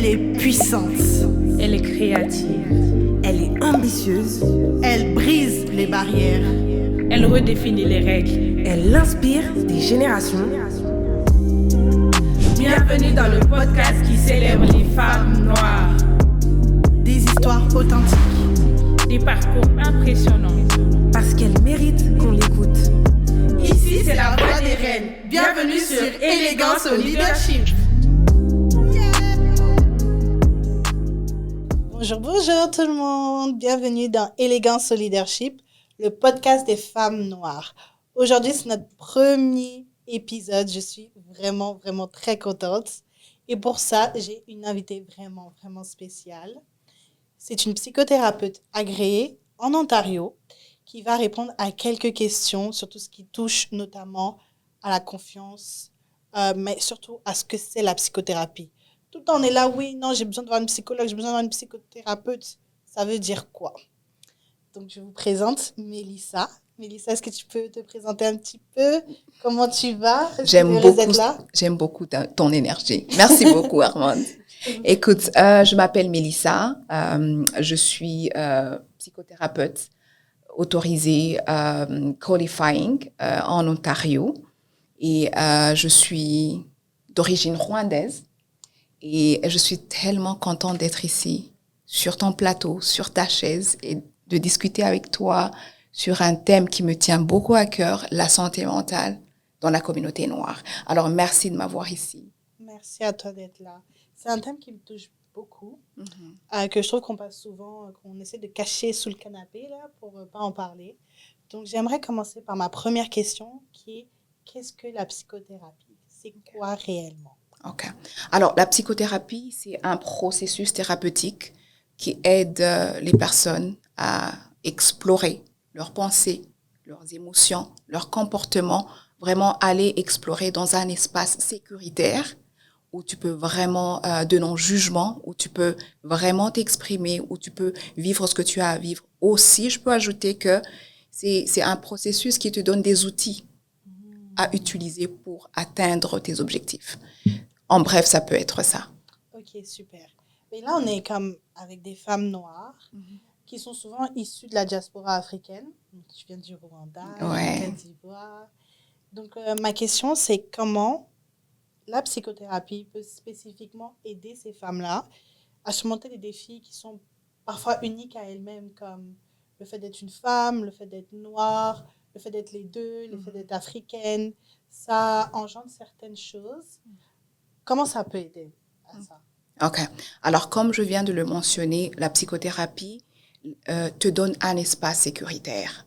est puissante. Elle est créative. Elle est ambitieuse. Elle brise les barrières. Elle redéfinit les règles. Elle inspire des générations. Bienvenue dans le podcast qui célèbre les femmes noires. Des histoires authentiques. Des parcours impressionnants. Parce qu'elles méritent qu'on l'écoute. Ici, c'est la voix des reines. Bienvenue sur Élégance au leadership. Bonjour tout le monde, bienvenue dans Élégance au leadership, le podcast des femmes noires. Aujourd'hui, c'est notre premier épisode, je suis vraiment très contente. Et pour ça, j'ai une invitée vraiment spéciale. C'est une psychothérapeute agréée en Ontario qui va répondre à quelques questions sur tout ce qui touche notamment à la confiance, mais surtout à ce que c'est la psychothérapie. Tout le temps, on est là, oui, non, j'ai besoin de voir une psychologue, j'ai besoin de voir une psychothérapeute. Ça veut dire quoi? Donc, je vous présente Mélissa. Mélissa, est-ce que tu peux te présenter un petit peu? Comment tu vas? J'aime beaucoup ton énergie. Merci beaucoup, Armande. Écoute, je m'appelle Mélissa. Je suis psychothérapeute autorisée qualifying en Ontario. Et je suis d'origine rwandaise. Et je suis tellement contente d'être ici, sur ton plateau, sur ta chaise, et de discuter avec toi sur un thème qui me tient beaucoup à cœur, la santé mentale dans la communauté noire. Alors, merci de m'avoir ici. Merci à toi d'être là. C'est un thème qui me touche beaucoup, que je trouve qu'on passe souvent, qu'on essaie de cacher sous le canapé là, pour ne pas en parler. Donc, j'aimerais commencer par ma première question, qui est qu'est-ce que la psychothérapie? C'est quoi réellement? OK. Alors, la psychothérapie, c'est un processus thérapeutique qui aide les personnes à explorer leurs pensées, leurs émotions, leurs comportements, vraiment aller explorer dans un espace sécuritaire où tu peux vraiment, de non-jugement, où tu peux vraiment t'exprimer, où tu peux vivre ce que tu as à vivre. Aussi, je peux ajouter que c'est un processus qui te donne des outils à utiliser pour atteindre tes objectifs. En bref, ça peut être ça. Ok, super. Mais là, on est comme avec des femmes noires qui sont souvent issues de la diaspora africaine. Tu viens du Rwanda, de la Côte d'Ivoire. Donc, ma question, c'est comment la psychothérapie peut spécifiquement aider ces femmes-là à surmonter des défis qui sont parfois uniques à elles-mêmes, comme le fait d'être une femme, le fait d'être noire, le fait d'être les deux, le fait d'être africaine. Ça engendre certaines choses. Comment ça peut aider à ça? OK. Alors, comme je viens de le mentionner, la psychothérapie te donne un espace sécuritaire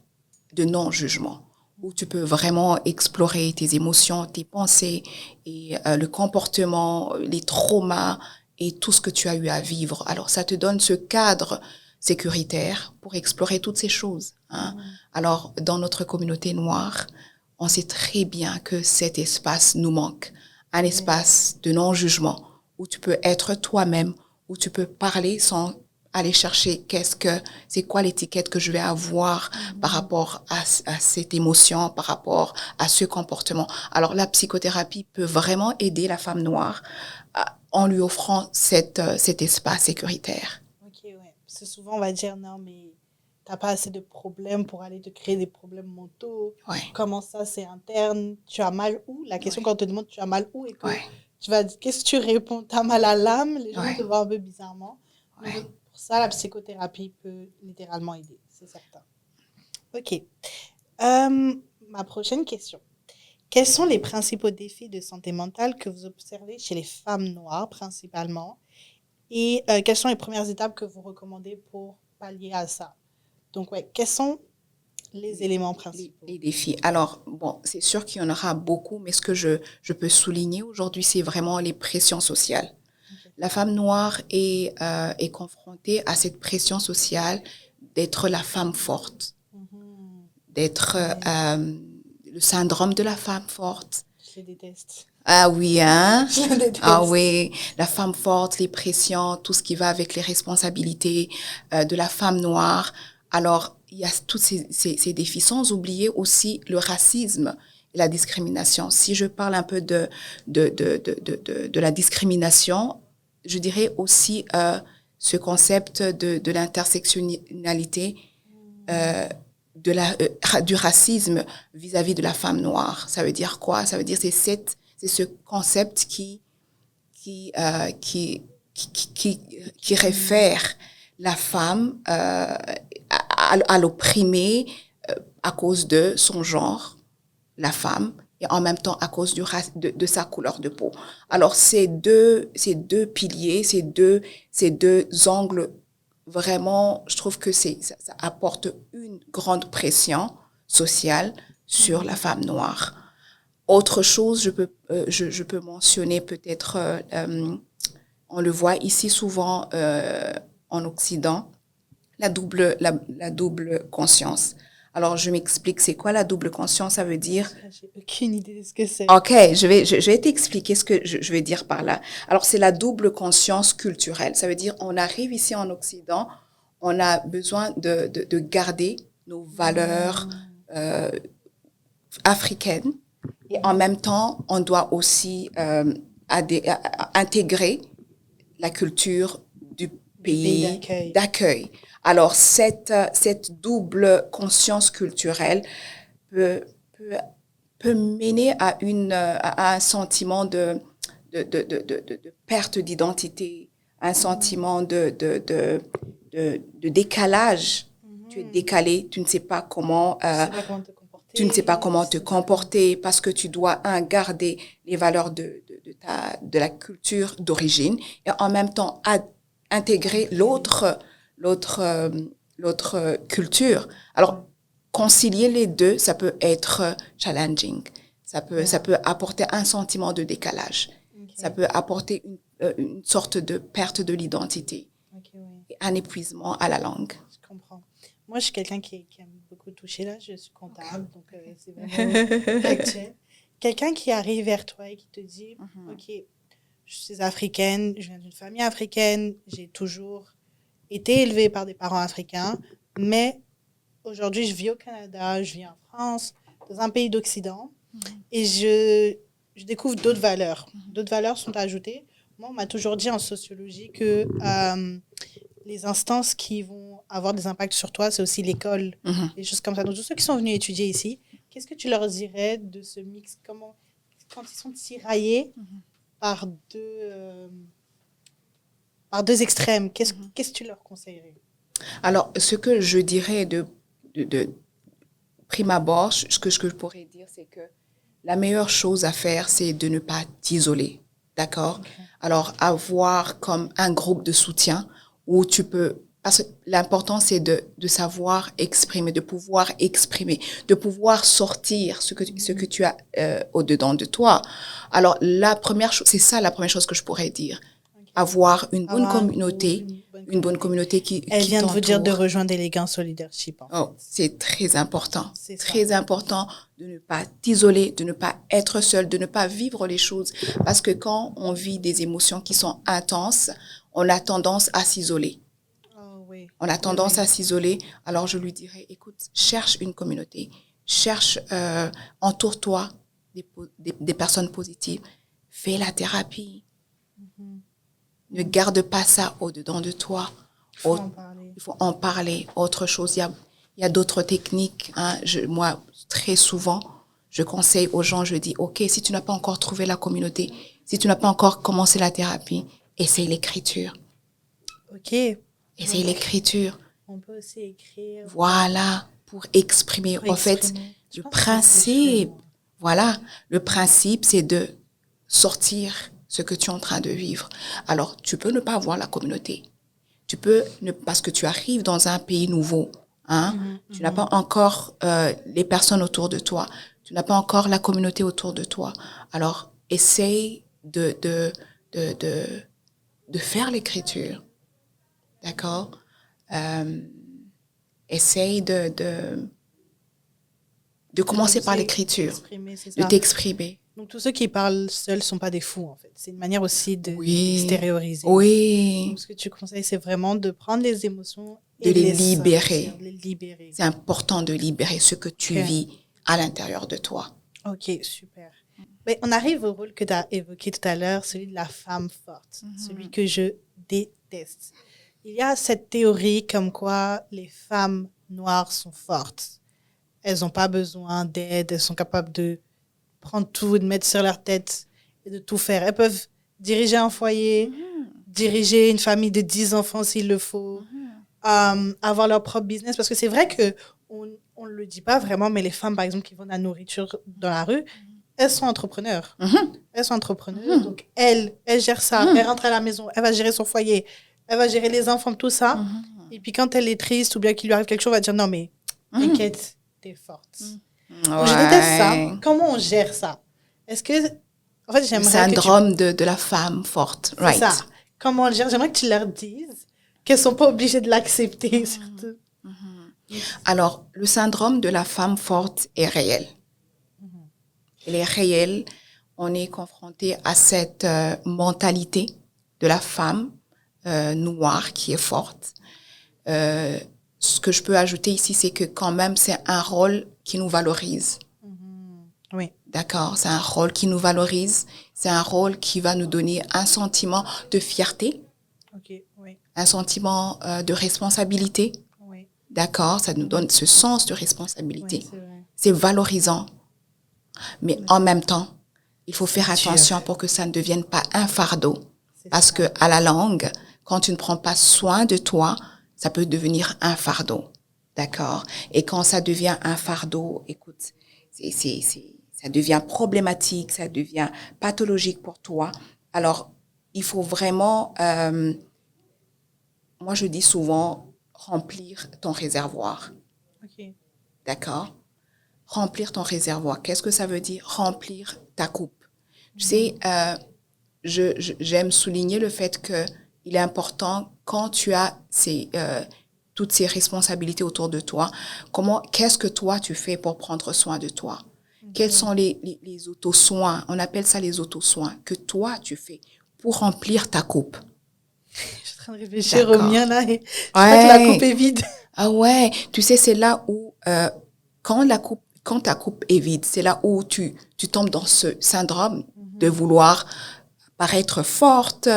de non-jugement où tu peux vraiment explorer tes émotions, tes pensées et le comportement, les traumas et tout ce que tu as eu à vivre. Alors, ça te donne ce cadre sécuritaire pour explorer toutes ces choses. Alors, dans notre communauté noire, on sait très bien que cet espace nous manque. Un espace de non-jugement où tu peux être toi-même, où tu peux parler sans aller chercher c'est quoi l'étiquette que je vais avoir par rapport à cette émotion, par rapport à ce comportement. Alors, la psychothérapie peut vraiment aider la femme noire en lui offrant cet espace sécuritaire. Ok, ouais. Parce que souvent, on va dire, non, mais t'as pas assez de problèmes pour aller te créer des problèmes mentaux. Ouais. Comment ça, c'est interne? Tu as mal où? La question quand on te demande tu as mal où et que tu vas dire, qu'est-ce que tu réponds? T'as mal à l'âme? Les gens te voient un peu bizarrement. Donc, pour ça, la psychothérapie peut littéralement aider, c'est certain. Ok. Ma prochaine question. Quels sont les principaux défis de santé mentale que vous observez chez les femmes noires principalement? Et quelles sont les premières étapes que vous recommandez pour pallier à ça? Donc, quels sont les éléments principaux? Les défis. Alors, bon, c'est sûr qu'il y en aura beaucoup, mais ce que je peux souligner aujourd'hui, c'est vraiment les pressions sociales. Okay. La femme noire est confrontée à cette pression sociale d'être la femme forte, d'être le syndrome de la femme forte. Je déteste. Ah oui, hein? Je déteste. Ah oui, la femme forte, les pressions, tout ce qui va avec les responsabilités de la femme noire. Alors, il y a tous ces défis, sans oublier aussi le racisme et la discrimination. Si je parle un peu de la discrimination, je dirais aussi ce concept de l'intersectionnalité, du racisme vis-à-vis de la femme noire. Ça veut dire quoi? Ça veut dire c'est ce concept qui réfère la femme à l'opprimée à cause de son genre, la femme, et en même temps à cause de sa couleur de peau. Alors ces deux piliers, ces deux angles, vraiment, je trouve que ça apporte une grande pression sociale sur la femme noire. Autre chose, je peux mentionner peut-être, on le voit ici souvent en Occident, la double conscience. Alors, je m'explique, c'est quoi la double conscience? Ça veut dire... J'ai aucune idée de ce que c'est. OK, je vais t'expliquer ce que je vais dire par là. Alors, c'est la double conscience culturelle. Ça veut dire, on arrive ici en Occident, on a besoin de garder nos valeurs africaines. Et en même temps, on doit aussi intégrer la culture du pays d'accueil. Alors, cette double conscience culturelle peut mener à un sentiment de perte d'identité, un sentiment de décalage. Tu es décalé, tu ne sais pas comment te comporter parce que tu dois donc les valeurs de la culture d'origine et en même temps intégrer l'autre culture. Alors, concilier les deux, ça peut être challenging. Ça peut apporter un sentiment de décalage. Okay. Ça peut apporter une sorte de perte de l'identité. Okay, oui. Et un épuisement à la langue. Je comprends. Moi, je suis quelqu'un qui aime beaucoup toucher là. Je suis comptable, donc c'est vraiment actuel. Quelqu'un qui arrive vers toi et qui te dit, OK, je suis africaine, je viens d'une famille africaine, j'ai toujours été élevée par des parents africains, mais aujourd'hui, je vis au Canada, je vis en France, dans un pays d'Occident, et je découvre d'autres valeurs. D'autres valeurs sont ajoutées. Moi, on m'a toujours dit en sociologie que les instances qui vont avoir des impacts sur toi, c'est aussi l'école, des choses comme ça. Donc, tous ceux qui sont venus étudier ici, qu'est-ce que tu leur dirais de ce mix? Quand ils sont tiraillés par deux extrêmes, qu'est-ce que tu leur conseillerais? Alors, ce que je dirais de prime abord, ce que je pourrais dire, c'est que la meilleure chose à faire, c'est de ne pas t'isoler, d'accord? Okay. Alors, avoir comme un groupe de soutien où tu peux... Parce que l'important, c'est de savoir exprimer, de pouvoir exprimer, de pouvoir sortir ce que tu as au-dedans de toi. Alors, la première chose, c'est ça la première chose que je pourrais dire. Okay. Avoir une bonne communauté, une bonne communauté qui Elle vient t'entoure. De vous dire de rejoindre Élégance Leadership. Oh, c'est très important. C'est très important de ne pas t'isoler, de ne pas être seul, de ne pas vivre les choses. Parce que quand on vit des émotions qui sont intenses, on a tendance à s'isoler. Oui. On a tendance à s'isoler. Alors, je lui dirais, écoute, cherche une communauté. Entoure-toi des personnes positives. Fais la thérapie. Ne garde pas ça au-dedans de toi. Il faut en parler. Autre chose, il y a d'autres techniques. Moi, très souvent, je conseille aux gens, je dis, OK, si tu n'as pas encore trouvé la communauté, si tu n'as pas encore commencé la thérapie, essaye l'écriture. OK. Essaye l'écriture. On peut aussi écrire. Voilà, pour exprimer. En fait, le principe, c'est de sortir ce que tu es en train de vivre. Alors, tu peux ne pas avoir la communauté. Parce que tu arrives dans un pays nouveau, tu n'as pas encore les personnes autour de toi. Tu n'as pas encore la communauté autour de toi. Alors, essaye de faire l'écriture. D'accord? Essaye de commencer par l'écriture, de t'exprimer. Donc, tous ceux qui parlent seuls ne sont pas des fous, en fait. C'est une manière aussi de extérioriser. Oui. Donc, ce que tu conseilles, c'est vraiment de prendre les émotions et de les libérer. Sortir, les libérer. C'est important de libérer ce que tu vis à l'intérieur de toi. OK, super. Ben, on arrive au rôle que tu as évoqué tout à l'heure, celui de la femme forte, celui que je déteste. Il y a cette théorie comme quoi les femmes noires sont fortes. Elles n'ont pas besoin d'aide, elles sont capables de prendre tout, de mettre sur leur tête et de tout faire. Elles peuvent diriger un foyer, diriger une famille de 10 enfants s'il le faut, avoir leur propre business. Parce que c'est vrai qu'on ne le dit pas vraiment, mais les femmes, par exemple, qui vendent la nourriture dans la rue, elles sont entrepreneurs. Elles sont entrepreneuses. Donc, elles gèrent ça. Elle rentre à la maison, elle va gérer son foyer, elle va gérer les enfants, tout ça. Et puis, quand elle est triste ou bien qu'il lui arrive quelque chose, elle va dire non, mais t'inquiète, t'es forte. Ouais. Je déteste ça. Comment on gère ça? Est-ce que. En fait, j'aimerais. Le syndrome de la femme forte. C'est ça. Comment on le gère? J'aimerais que tu leur dises qu'elles ne sont pas obligées de l'accepter, surtout. Alors, le syndrome de la femme forte est réel. Il est réel. On est confronté à cette mentalité de la femme noire qui est forte. Ce que je peux ajouter ici, c'est que quand même, c'est un rôle qui nous valorise. Oui. D'accord? C'est un rôle qui nous valorise. C'est un rôle qui va nous donner un sentiment de fierté. OK, oui. Un sentiment de responsabilité. Oui. D'accord? Ça nous donne ce sens de responsabilité. Oui, c'est vrai. C'est valorisant. Mais en même temps, il faut faire attention pour que ça ne devienne pas un fardeau. Parce que à la longue, quand tu ne prends pas soin de toi, ça peut devenir un fardeau. D'accord? Et quand ça devient un fardeau, écoute, ça devient problématique, ça devient pathologique pour toi. Alors, il faut vraiment, moi je dis souvent, remplir ton réservoir. OK. D'accord? Remplir ton réservoir. Qu'est-ce que ça veut dire? Remplir ta coupe. Tu sais, j'aime souligner le fait que il est important quand tu as toutes ces responsabilités autour de toi. Qu'est-ce que toi tu fais pour prendre soin de toi? Quels sont les auto-soins? On appelle ça les auto-soins que toi tu fais pour remplir ta coupe. Je suis en train de réfléchir au mien là et je crois que la coupe est vide. Ah ouais, tu sais, c'est là où quand ta coupe est vide, c'est là où tu tombes dans ce syndrome de vouloir paraître forte,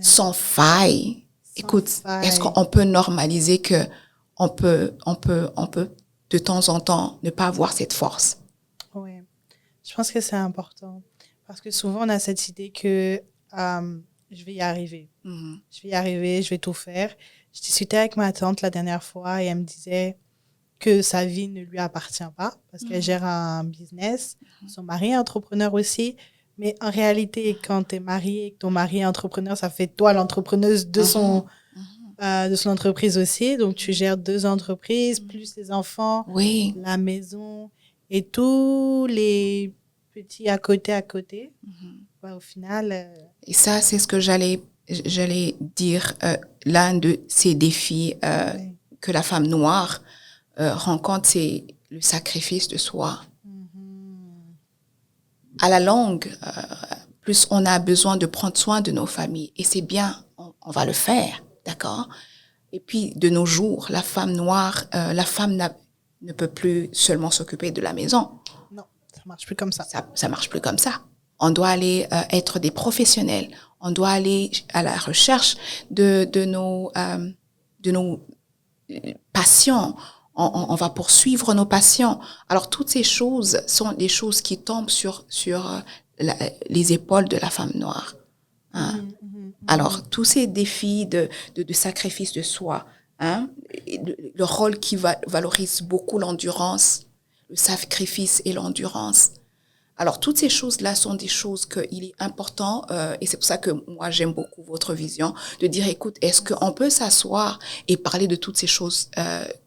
sans faille. Écoute, est-ce qu'on peut normaliser que on peut de temps en temps ne pas avoir cette force? Oui, je pense que c'est important parce que souvent on a cette idée que je vais y arriver. Je vais y arriver, je vais tout faire. Je discutais avec ma tante la dernière fois et elle me disait que sa vie ne lui appartient pas parce qu'elle gère un business. Son mari est entrepreneur aussi. Mais en réalité, quand tu es mariée et que ton mari est entrepreneur, ça fait toi l'entrepreneuse de son entreprise aussi. Donc, tu gères 2 entreprises, plus les enfants, la maison et tous les petits à côté. Bah, au final... Et ça, c'est ce que j'allais dire, l'un de ces défis que la femme noire rencontre, c'est le sacrifice de soi. À la longue, plus on a besoin de prendre soin de nos familles. Et c'est bien, on va le faire, d'accord? Et puis, de nos jours, la femme noire, la femme ne peut plus seulement s'occuper de la maison. Non, ça marche plus comme ça. Ça marche plus comme ça. On doit aller être des professionnels. On doit aller à la recherche de nos patients. On va poursuivre nos patients. Alors, toutes ces choses sont des choses qui tombent sur les épaules de la femme noire. Hein? Alors, tous ces défis de sacrifice de soi, hein? Le rôle qui valorise beaucoup l'endurance, le sacrifice et l'endurance. Alors, toutes ces choses-là sont des choses qu'il est important, et c'est pour ça que moi, j'aime beaucoup votre vision, de dire, écoute, est-ce qu'on peut s'asseoir et parler de toutes ces choses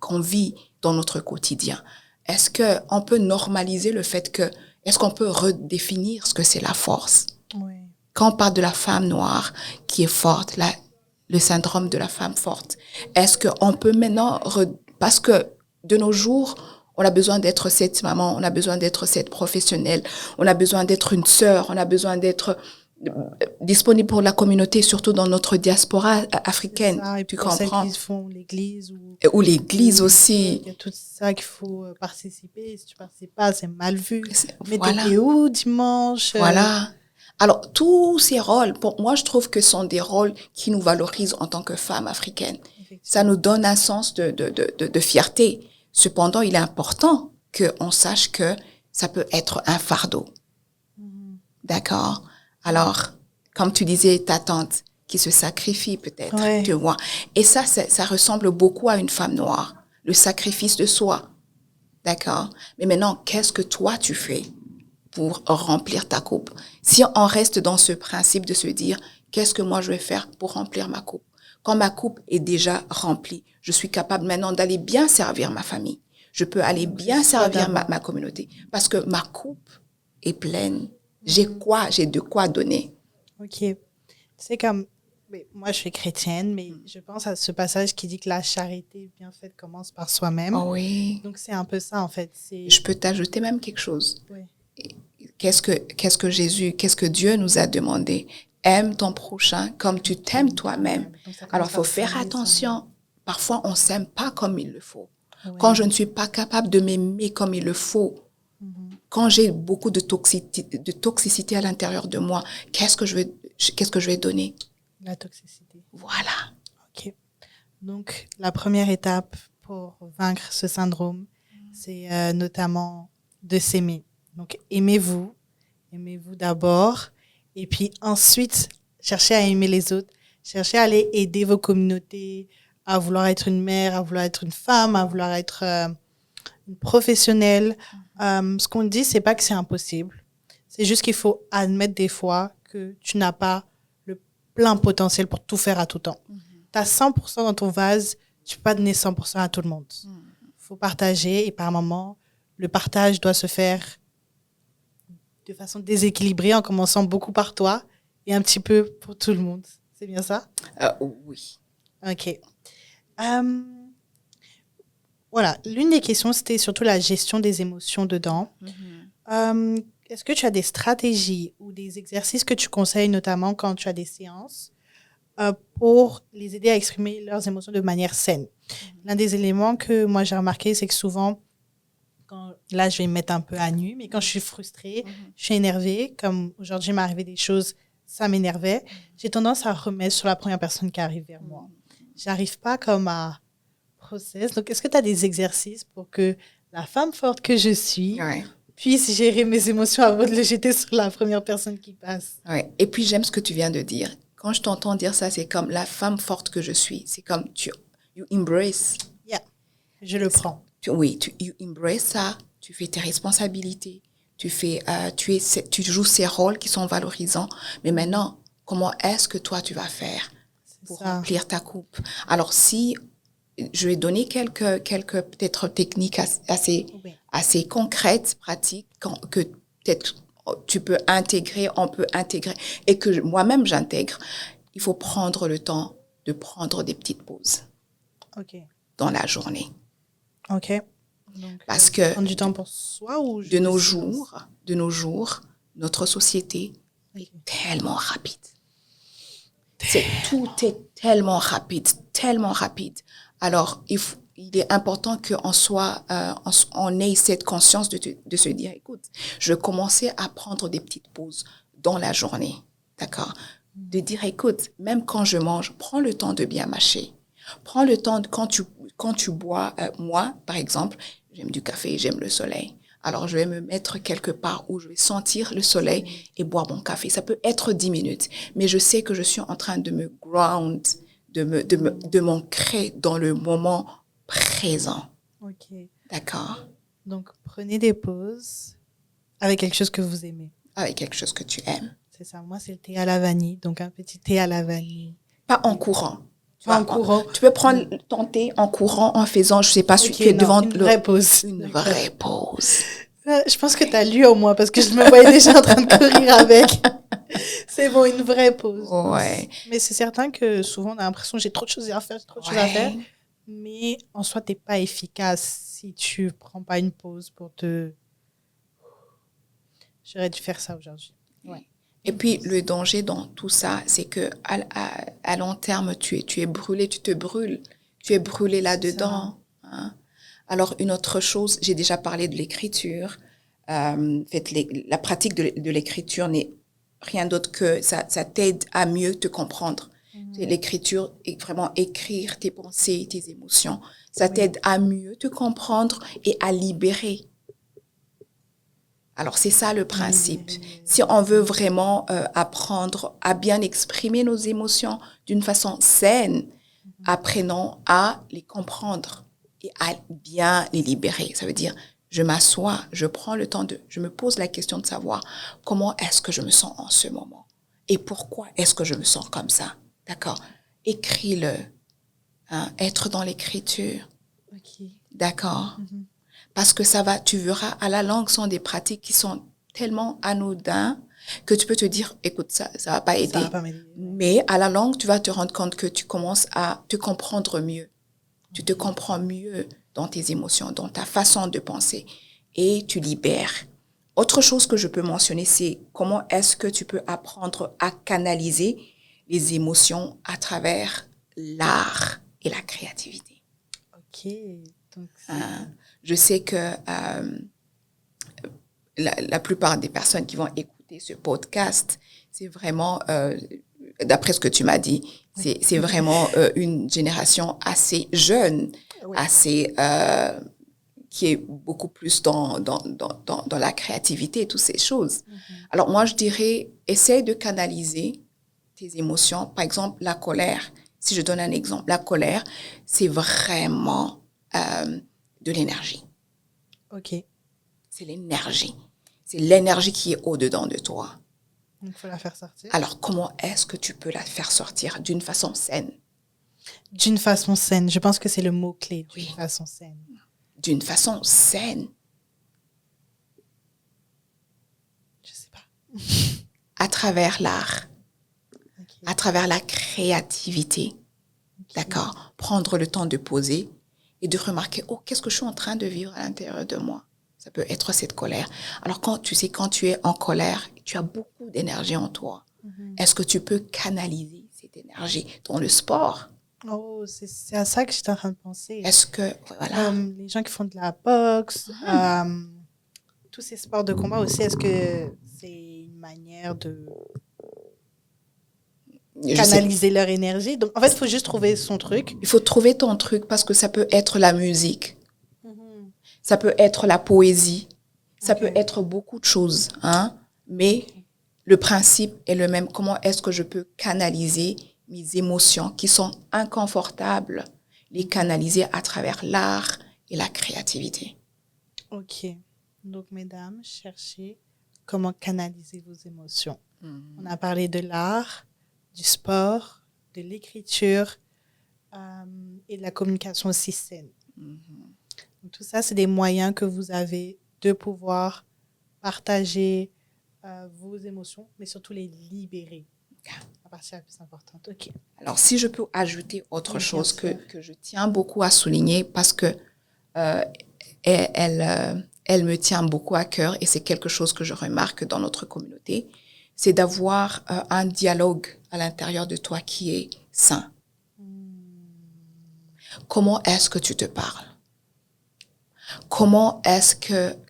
qu'on vit dans notre quotidien? Est-ce qu'on peut normaliser le fait que, est-ce qu'on peut redéfinir ce que c'est la force? Oui. Quand on parle de la femme noire qui est forte, le syndrome de la femme forte, est-ce qu'on peut maintenant, parce que de nos jours, on a besoin d'être cette maman, on a besoin d'être cette professionnelle, on a besoin d'être une sœur, on a besoin d'être disponible pour la communauté, surtout dans notre diaspora africaine. Ça, et tu pour comprends? celles qui font l'église Ou l'église aussi. Il y a tout ça qu'il faut participer. Si tu participes pas, c'est mal vu. Mais Voilà. t'étais où dimanche? Voilà. Alors, tous ces rôles, pour moi, je trouve que sont des rôles qui nous valorisent en tant que femmes africaines. Ça nous donne un sens de fierté. Cependant, il est important qu'on sache que ça peut être un fardeau. D'accord? Alors, comme tu disais, ta tante qui se sacrifie peut-être, Ouais. tu vois. Et ça ressemble beaucoup à une femme noire. Le sacrifice de soi. D'accord? Mais maintenant, qu'est-ce que toi tu fais pour remplir ta coupe? Si on reste dans ce principe de se dire, qu'est-ce que moi je vais faire pour remplir ma coupe? Quand ma coupe est déjà remplie, je suis capable maintenant d'aller bien servir ma famille. Je peux aller bien servir ma communauté. Parce que ma coupe est pleine. J'ai de quoi donner. Ok. C'est comme, mais moi je suis chrétienne, mais je pense à ce passage qui dit que la charité bien faite commence par soi-même. Oh oui. Donc c'est un peu ça en fait. Je peux t'ajouter même quelque chose. Oui. Qu'est-ce que Dieu nous a demandé? Aime ton prochain comme tu t'aimes toi-même. Alors, il faut faire attention. Parfois, on s'aime pas comme il le faut. Ouais. Quand je ne suis pas capable de m'aimer comme il le faut, quand j'ai beaucoup de toxicité à l'intérieur de moi, qu'est-ce que je vais donner? La toxicité. Voilà. Ok. Donc, la première étape pour vaincre ce syndrome, c'est notamment de s'aimer. Donc, aimez-vous d'abord, et puis ensuite, cherchez à aimer les autres, cherchez à aller aider vos communautés, à vouloir être une mère, à vouloir être une femme, à vouloir être une professionnelle. Ce qu'on dit, c'est pas que c'est impossible, c'est juste qu'il faut admettre des fois que tu n'as pas le plein potentiel pour tout faire à tout temps. Tu as 100% dans ton vase, tu peux pas donner 100% à tout le monde. Faut partager, et par moments, le partage doit se faire de façon déséquilibrée, en commençant beaucoup par toi et un petit peu pour tout le monde. C'est bien ça? Oui. Ok. Voilà, l'une des questions, c'était surtout la gestion des émotions dedans. Est-ce que tu as des stratégies ou des exercices que tu conseilles, notamment quand tu as des séances, pour les aider à exprimer leurs émotions de manière saine? L'un des éléments que moi j'ai remarqué, c'est que souvent, là, je vais me mettre un peu à nu, mais quand je suis frustrée, je suis énervée, comme aujourd'hui, il m'est arrivé des choses, ça m'énervait, j'ai tendance à remettre sur la première personne qui arrive vers moi. J'arrive pas comme à process. Donc, est-ce que tu as des exercices pour que la femme forte que je suis puisse gérer mes émotions avant de le jeter sur la première personne qui passe? Ouais. Et puis, j'aime ce que tu viens de dire. Quand je t'entends dire ça, c'est comme la femme forte que je suis. C'est comme you embrace. Yeah, je le prends. You embrace ça, tu fais tes responsabilités, tu joues ces rôles qui sont valorisants. Mais maintenant, comment est-ce que toi, tu vas faire pour remplir ta coupe? Alors, si je vais donner quelques peut-être techniques assez concrètes, pratiques, que peut-être tu peux intégrer, on peut intégrer, et que moi-même j'intègre, il faut prendre le temps de prendre des petites pauses dans la journée. Ok. Donc, parce que prendre du temps pour soi ou de nos jours, notre société est tellement rapide. Tout est tellement rapide. Alors, il est important on ait cette conscience de se dire, écoute, je vais commencer à prendre des petites pauses dans la journée, d'accord? De dire, écoute, même quand je mange, prends le temps de bien mâcher. Prends le temps quand tu bois. Moi, par exemple, j'aime du café, j'aime le soleil. Alors, je vais me mettre quelque part où je vais sentir le soleil et boire mon café. Ça peut être 10 minutes, mais je sais que je suis en train de me ground, de m'ancrer dans le moment présent. Ok. D'accord? Donc, prenez des pauses avec quelque chose que vous aimez. Avec quelque chose que tu aimes. C'est ça. Moi, c'est le thé à la vanille. Donc, un petit thé à la vanille. Pas en courant. En courant. Tu peux prendre ton thé en courant, en faisant, je sais pas, tu es devant une vraie pause. Une vraie pause. Je pense que tu as lu au moins parce que je me voyais déjà en train de courir avec. C'est bon, une vraie pause. Ouais. Mais c'est certain que souvent on a l'impression que j'ai trop de choses à faire, mais en soi t'es pas efficace si tu prends pas une pause pour te. J'aurais dû faire ça aujourd'hui. Ouais. Et puis, le danger dans tout ça, c'est que à long terme, tu es brûlé, tu te brûles. Tu es brûlé là-dedans. Hein. Alors, une autre chose, j'ai déjà parlé de l'écriture. La pratique de l'écriture n'est rien d'autre que ça t'aide à mieux te comprendre. L'écriture est vraiment écrire tes pensées, tes émotions. Ça t'aide à mieux te comprendre et à libérer. Alors, c'est ça le principe. Si on veut vraiment apprendre à bien exprimer nos émotions d'une façon saine, apprenons à les comprendre et à bien les libérer. Ça veut dire, je m'assois, je prends le temps je me pose la question de savoir comment est-ce que je me sens en ce moment et pourquoi est-ce que je me sens comme ça. D'accord? Écris-le. Hein, être dans l'écriture. Ok. D'accord? Parce que tu verras, à la langue, sont des pratiques qui sont tellement anodines que tu peux te dire, écoute, ça va pas aider. Ça va pas m'aider. Mais à la langue, tu vas te rendre compte que tu commences à te comprendre mieux. Tu te comprends mieux dans tes émotions, dans ta façon de penser et tu libères. Autre chose que je peux mentionner, c'est comment est-ce que tu peux apprendre à canaliser les émotions à travers l'art et la créativité. Ok. Donc, je sais que la plupart des personnes qui vont écouter ce podcast, c'est vraiment, d'après ce que tu m'as dit, c'est vraiment une génération assez jeune, assez qui est beaucoup plus dans la créativité et toutes ces choses. Alors moi, je dirais, essaye de canaliser tes émotions. Par exemple, la colère. Si je donne un exemple, la colère, c'est vraiment de l'énergie. Ok. C'est l'énergie. C'est l'énergie qui est au-dedans de toi. Il faut la faire sortir. Alors, comment est-ce que tu peux la faire sortir d'une façon saine? D'une façon saine. Je pense que c'est le mot-clé, d'une façon saine. D'une façon saine. Je sais pas. À travers l'art. À travers la créativité. D'accord? Prendre le temps de poser et de remarquer, qu'est-ce que je suis en train de vivre à l'intérieur de moi? Ça peut être cette colère. Alors, quand tu es en colère, tu as beaucoup d'énergie en toi. Est-ce que tu peux canaliser cette énergie dans le sport? Oh, c'est à ça que j'étais en train de penser. Est-ce que, voilà. Les gens qui font de la boxe, tous ces sports de combat aussi, est-ce que c'est une manière de canaliser leur énergie? Donc, en fait, il faut juste trouver son truc. Il faut trouver ton truc parce que ça peut être la musique. Ça peut être la poésie. Ça peut être beaucoup de choses. Hein? Mais le principe est le même. Comment est-ce que je peux canaliser mes émotions qui sont inconfortables, les canaliser à travers l'art et la créativité? Ok. Donc, mesdames, cherchez comment canaliser vos émotions. On a parlé de l'art, du sport, de l'écriture et de la communication aussi saine. Donc, tout ça, c'est des moyens que vous avez de pouvoir partager vos émotions, mais surtout les libérer. La partie la plus importante. OK. Alors, si je peux ajouter autre chose que je tiens beaucoup à souligner parce que elle me tient beaucoup à cœur et c'est quelque chose que je remarque dans notre communauté, c'est d'avoir un dialogue à l'intérieur de toi qui est sain. Comment est-ce que tu te parles?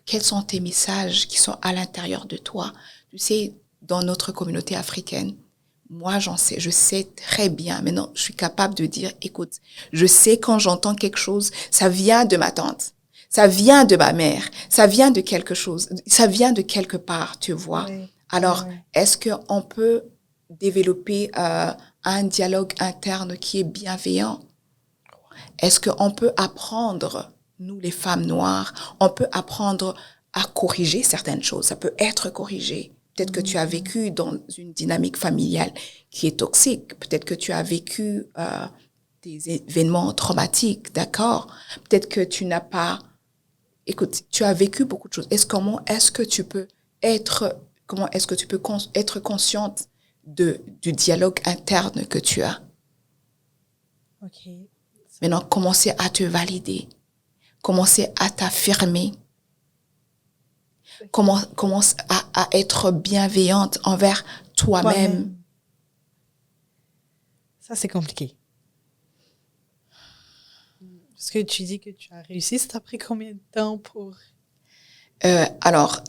Quels sont tes messages qui sont à l'intérieur de toi? Tu sais, dans notre communauté africaine, moi, je sais très bien. Maintenant, je suis capable de dire, écoute, je sais quand j'entends quelque chose, ça vient de ma tante, ça vient de ma mère, ça vient de quelque chose, ça vient de quelque part, tu vois. Oui. Alors, est-ce qu'on peut développer un dialogue interne qui est bienveillant? Est-ce qu'on peut apprendre, nous les femmes noires, on peut apprendre à corriger certaines choses? Ça peut être corrigé. Peut-être que tu as vécu dans une dynamique familiale qui est toxique. Peut-être que tu as vécu des événements traumatiques, d'accord? Peut-être que tu n'as pas... Écoute, tu as vécu beaucoup de choses. Comment est-ce que tu peux être consciente du dialogue interne que tu as? OK. Maintenant, commencer à te valider. Commencer à t'affirmer. Commence à être bienveillante envers toi-même. Ça, c'est compliqué. Parce que tu dis que tu as réussi, ça t'a pris combien de temps pour... Alors,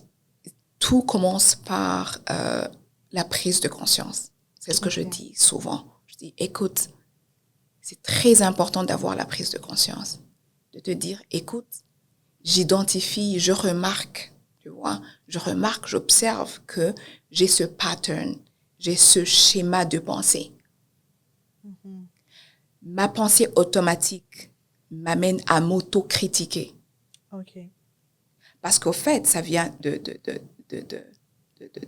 tout commence par la prise de conscience. C'est ce que je dis souvent. Je dis, écoute, c'est très important d'avoir la prise de conscience. De te dire, écoute, j'identifie, je remarque, tu vois, j'observe que j'ai ce pattern, j'ai ce schéma de pensée. Ma pensée automatique m'amène à m'auto-critiquer. OK. Parce qu'au fait, ça vient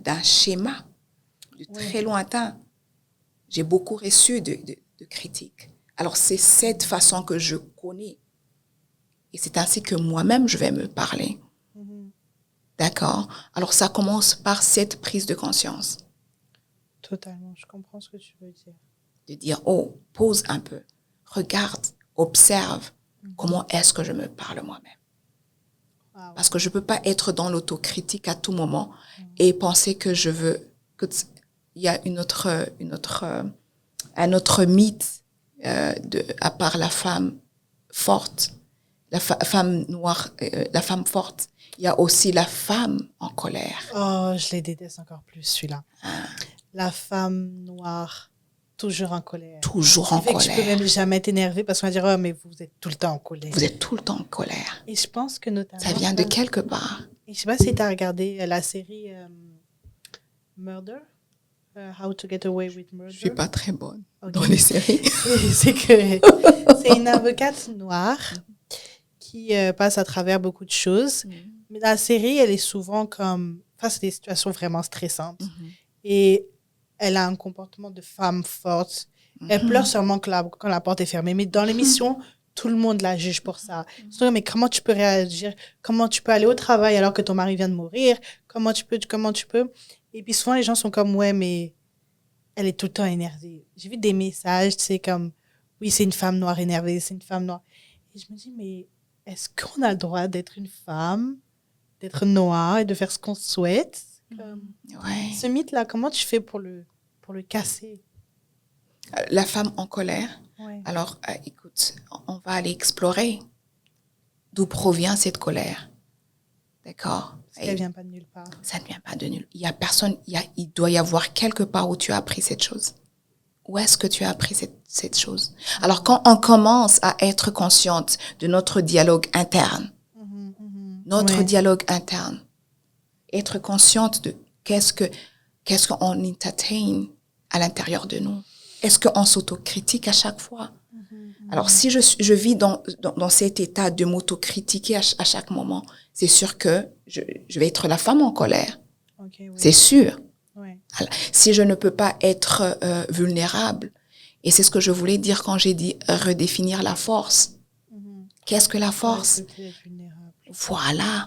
d'un schéma de très lointain. J'ai beaucoup reçu de critiques. Alors, c'est cette façon que je connais. Et c'est ainsi que moi-même, je vais me parler. D'accord? Alors, ça commence par cette prise de conscience. Totalement, je comprends ce que tu veux dire. De dire, oh, pose un peu, regarde, observe, comment est-ce que je me parle moi-même. Wow. Parce que je ne peux pas être dans l'autocritique à tout moment et penser que je veux... Il y a un autre mythe à part la femme forte, la femme noire, la femme forte. Il y a aussi la femme en colère. Oh, je les déteste encore plus, celui-là. La femme noire, toujours en colère. Toujours en colère. Tu peux même jamais t'énerver parce qu'on va dire, oh, mais vous êtes tout le temps en colère. Vous êtes tout le temps en colère. Et je pense que notamment... Ça vient de quelque part. Et je sais pas si tu as regardé la série Murder, How to Get Away with Murder. Je suis pas très bonne dans les séries. C'est une avocate noire qui passe à travers beaucoup de choses. Mais la série, elle est souvent comme face à des situations vraiment stressantes. Et elle a un comportement de femme forte. Elle pleure seulement quand la porte est fermée. Mais dans l'émission, tout le monde la juge pour ça. Mais comment tu peux réagir? Comment tu peux aller au travail alors que ton mari vient de mourir? Comment tu peux? Et puis souvent, les gens sont comme, ouais, mais elle est tout le temps énervée. J'ai vu des messages, tu sais, comme, oui, c'est une femme noire énervée, c'est une femme noire. Et je me dis, mais est-ce qu'on a le droit d'être une femme, d'être noire et de faire ce qu'on souhaite? Ce mythe-là, comment tu fais pour le casser? La femme en colère. Ouais. Alors, écoute, on va aller explorer d'où provient cette colère. D'accord? Parce qu'elle vient pas de nulle part. Ça ne vient pas de nulle. Il y a personne, il doit y avoir quelque part où tu as appris cette chose. Où est-ce que tu as appris cette chose? Alors, quand on commence à être consciente de notre dialogue interne, dialogue interne, être consciente de qu'est-ce qu'on entertain à l'intérieur de nous. Est-ce qu'on s'autocritique à chaque fois? Alors, si je vis dans cet état de m'autocritiquer à chaque moment, c'est sûr que je vais être la femme en colère. Okay, oui. C'est sûr. Ouais. Alors, si je ne peux pas être vulnérable, et c'est ce que je voulais dire quand j'ai dit redéfinir la force. Qu'est-ce que la force? Voilà.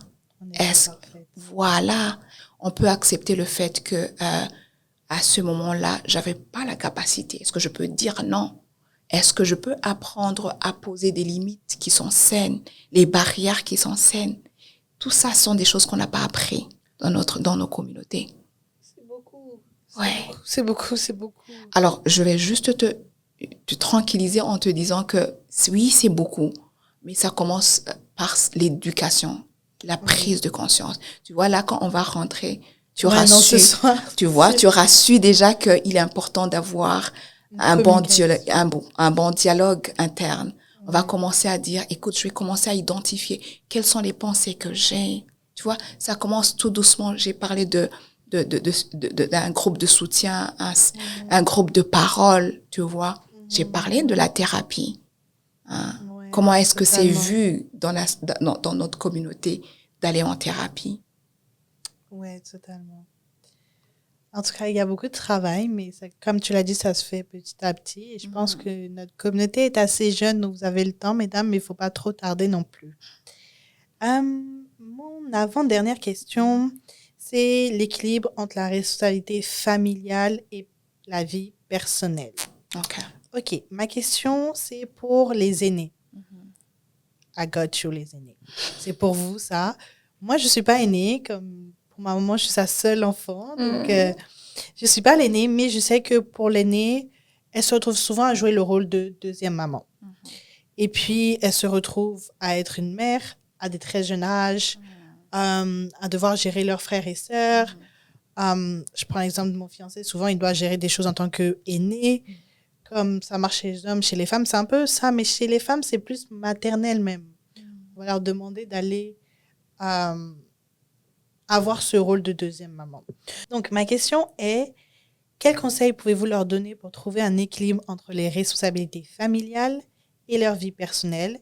Voilà. On peut accepter le fait que à ce moment-là, j'avais pas la capacité. Est-ce que je peux dire non? Est-ce que je peux apprendre à poser des limites qui sont saines, les barrières qui sont saines? Tout ça sont des choses qu'on n'a pas appris dans nos communautés. C'est beaucoup. Ouais. C'est beaucoup. Alors, je vais juste te tranquilliser en te disant que oui, c'est beaucoup, mais ça commence par l'éducation, la prise de conscience. Tu vois, là, quand on va rentrer, tu auras su déjà qu'il est important d'avoir un bon dialogue interne. On va commencer à dire, écoute, je vais commencer à identifier quelles sont les pensées que j'ai. Tu vois, ça commence tout doucement. J'ai parlé d'un groupe de soutien, un groupe de parole, tu vois. J'ai parlé de la thérapie. Hein. Ouais, comment est-ce que c'est vu dans notre communauté d'aller en thérapie? Oui, totalement. En tout cas, il y a beaucoup de travail, mais comme tu l'as dit, ça se fait petit à petit. Et je pense que notre communauté est assez jeune, donc vous avez le temps, mesdames, mais il ne faut pas trop tarder non plus. Mon avant-dernière question, c'est l'équilibre entre la responsabilité familiale et la vie personnelle. OK. Ma question, c'est pour les aînés. I got you, les aînés. C'est pour vous, ça. Moi, je ne suis pas aînée, comme... Pour ma maman, je suis sa seule enfant. Donc, Je suis pas l'aînée, mais je sais que pour l'aînée, elle se retrouve souvent à jouer le rôle de deuxième maman. Et puis, elle se retrouve à être une mère à des très jeunes âges, à devoir gérer leurs frères et sœurs. Je prends l'exemple de mon fiancé. Souvent, il doit gérer des choses en tant qu'aîné. Comme ça marche chez les hommes, chez les femmes, c'est un peu ça. Mais chez les femmes, c'est plus maternel même. On va leur demander d'aller avoir ce rôle de deuxième maman. Donc, ma question est, quels conseils pouvez-vous leur donner pour trouver un équilibre entre les responsabilités familiales et leur vie personnelle?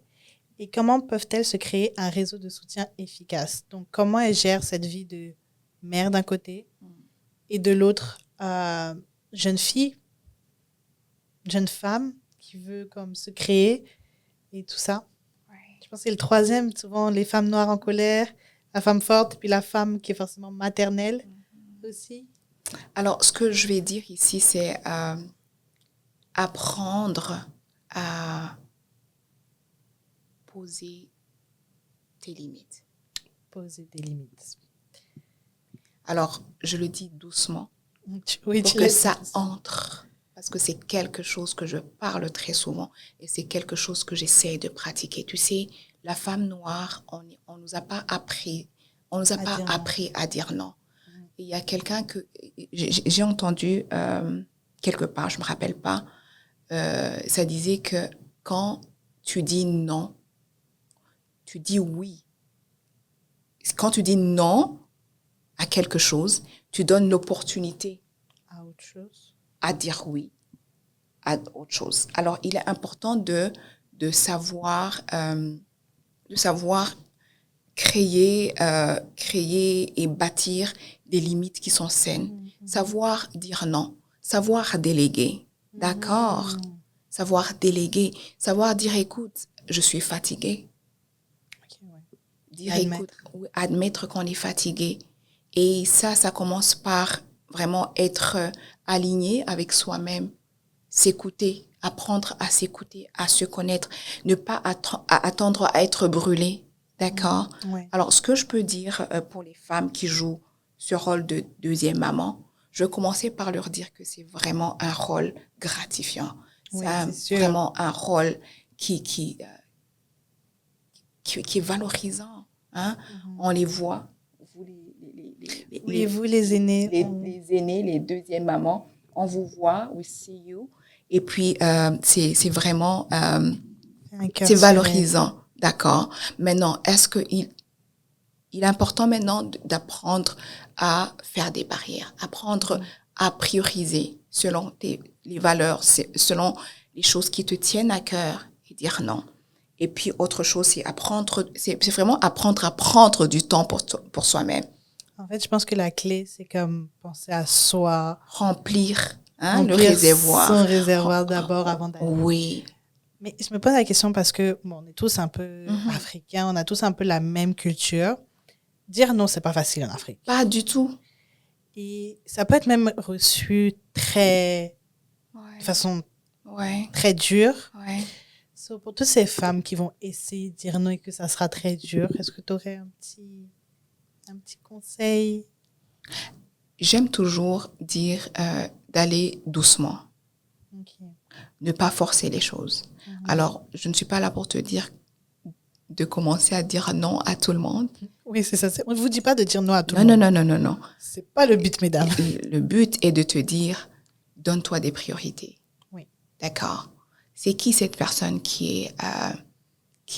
Et comment peuvent-elles se créer un réseau de soutien efficace? Donc, comment elles gèrent cette vie de mère d'un côté et de l'autre, jeune fille, jeune femme qui veut comme se créer et tout ça. Je pense que c'est le troisième, souvent les femmes noires en colère, la femme forte, puis la femme qui est forcément maternelle aussi. Alors, ce que je vais dire ici, c'est apprendre à poser tes limites. Poser des limites. Alors, je le dis doucement Oui, pour que ça entre. Parce que c'est quelque chose que je parle très souvent et c'est quelque chose que j'essaie de pratiquer. Tu sais, la femme noire, on nous a pas appris à dire non. Et il y a quelqu'un que j'ai entendu quelque part, je me rappelle pas, ça disait que quand tu dis non, tu dis oui. Quand tu dis non à quelque chose, tu donnes l'opportunité à autre chose, à dire oui à autre chose. Alors, il est important de savoir créer et bâtir des limites qui sont saines. Savoir dire non, savoir déléguer, d'accord? Savoir déléguer, savoir dire écoute, je suis fatiguée. Dire admettre qu'on est fatigué. Et ça commence par vraiment être aligné avec soi-même, s'écouter, apprendre à s'écouter, à se connaître, ne pas attendre à être brûlé, d'accord? Ouais. Alors, ce que je peux dire pour les femmes qui jouent ce rôle de deuxième maman, je vais commencer par leur dire que c'est vraiment un rôle gratifiant. Oui, c'est vraiment un rôle qui est valorisant. Hein? On les voit, vous les aînés. Les aînés, les deuxièmes mamans, on vous voit, we see you. Et puis, c'est vraiment, c'est valorisant, d'accord? Maintenant, est-ce qu'il est important maintenant d'apprendre à faire des barrières, apprendre à prioriser selon les valeurs, selon les choses qui te tiennent à cœur et dire non. Et puis, autre chose, c'est vraiment apprendre à prendre du temps pour soi-même. En fait, je pense que la clé, c'est comme penser à soi. Remplir le réservoir. Son réservoir d'abord avant d'aller. Oui. Mais je me pose la question parce que, bon, on est tous un peu africains, on a tous un peu la même culture. Dire non, c'est pas facile en Afrique. Pas du tout. Et ça peut être même reçu de façon très dure. Ouais. So, pour toutes ces femmes qui vont essayer de dire non et que ça sera très dur, est-ce que tu aurais un petit conseil? J'aime toujours dire d'aller doucement. Okay. Ne pas forcer les choses. Alors, je ne suis pas là pour te dire de commencer à dire non à tout le monde. Oui, c'est ça. On ne vous dit pas de dire non à tout le monde. Non. C'est pas le but, mesdames. Le but est de te dire, donne-toi des priorités. Oui. D'accord? C'est qui cette personne qui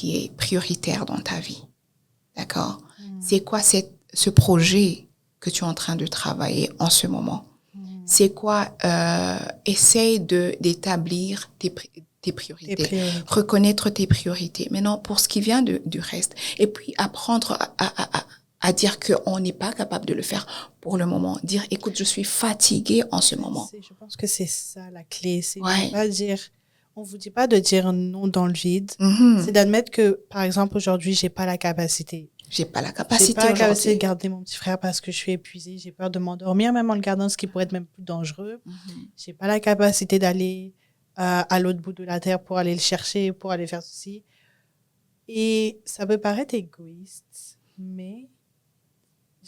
est prioritaire dans ta vie? D'accord? C'est quoi ce projet que tu es en train de travailler en ce moment? C'est quoi? Essaye d'établir tes priorités. Reconnaître tes priorités. Maintenant, pour ce qui vient du reste, et puis apprendre à dire qu'on n'est pas capable de le faire pour le moment. Dire, écoute, je suis fatiguée en ce moment. Je pense que c'est ça la clé. C'est de pas dire, on vous dit pas de dire non dans le vide. C'est d'admettre que, par exemple, aujourd'hui, j'ai pas la capacité. J'ai pas la capacité de garder mon petit frère parce que je suis épuisée. J'ai peur de m'endormir même en le gardant, ce qui pourrait être même plus dangereux. J'ai pas la capacité d'aller à l'autre bout de la terre pour aller le chercher, pour aller faire ceci. Et ça peut paraître égoïste, mais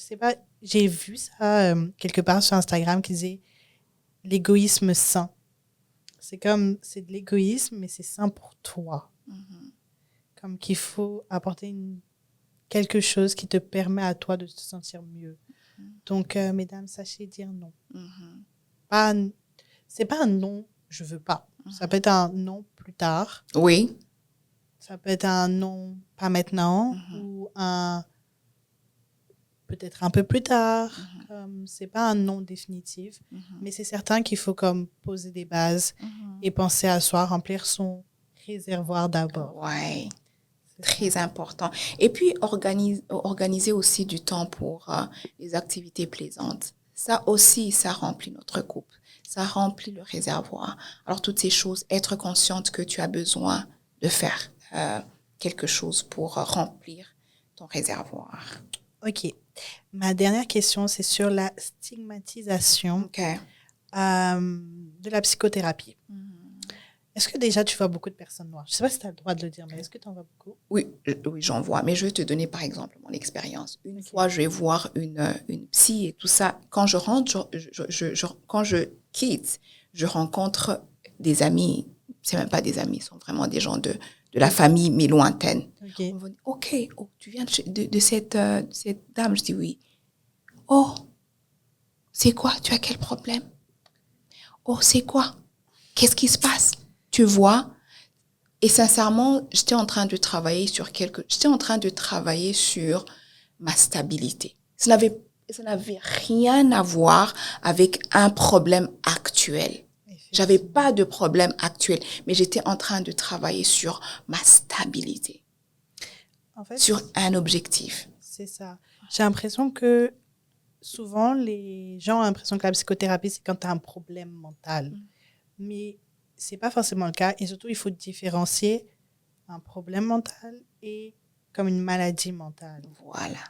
sais pas, j'ai vu ça quelque part sur Instagram qui disait l'égoïsme sain. C'est comme, c'est de l'égoïsme, mais c'est sain pour toi. Comme qu'il faut apporter quelque chose qui te permet à toi de te sentir mieux. Donc, mesdames, sachez dire non. C'est pas un non, je veux pas. Ça peut être un non plus tard. Oui. Ça peut être un non pas maintenant ou un peut-être un peu plus tard. C'est pas un non définitif, mais c'est certain qu'il faut comme poser des bases et penser à soi, remplir son réservoir d'abord. Ouais. Très important. Et puis, organiser aussi du temps pour les activités plaisantes. Ça aussi, ça remplit notre couple. Ça remplit le réservoir. Alors, toutes ces choses, être consciente que tu as besoin de faire quelque chose pour remplir ton réservoir. OK. Ma dernière question, c'est sur la stigmatisation de la psychothérapie. Est-ce que déjà tu vois beaucoup de personnes noires? Je ne sais pas si tu as le droit de le dire, mais est-ce que tu en vois beaucoup? Oui, j'en vois. Mais je vais te donner, par exemple, mon expérience. Une fois, je vais voir une psy et tout ça. Quand je rentre, quand je quitte, je rencontre des amis. Ce n'est même pas des amis, ce sont vraiment des gens de la famille, mais lointaine. On va dire, OK, oh, tu viens de cette dame? Je dis oui. Oh, c'est quoi? Tu as quel problème? Oh, c'est quoi? Qu'est-ce qui se passe? Tu vois? Et sincèrement, j'étais en train de travailler sur ma stabilité. Ça n'avait rien à voir avec un problème actuel. J'avais pas de problème actuel, mais j'étais en train de travailler sur ma stabilité. En fait, sur un objectif. C'est ça. J'ai l'impression que souvent, les gens ont l'impression que la psychothérapie, c'est quand tu as un problème mental. Mais c'est pas forcément le cas. Et surtout, il faut différencier un problème mental et comme une maladie mentale. Voilà.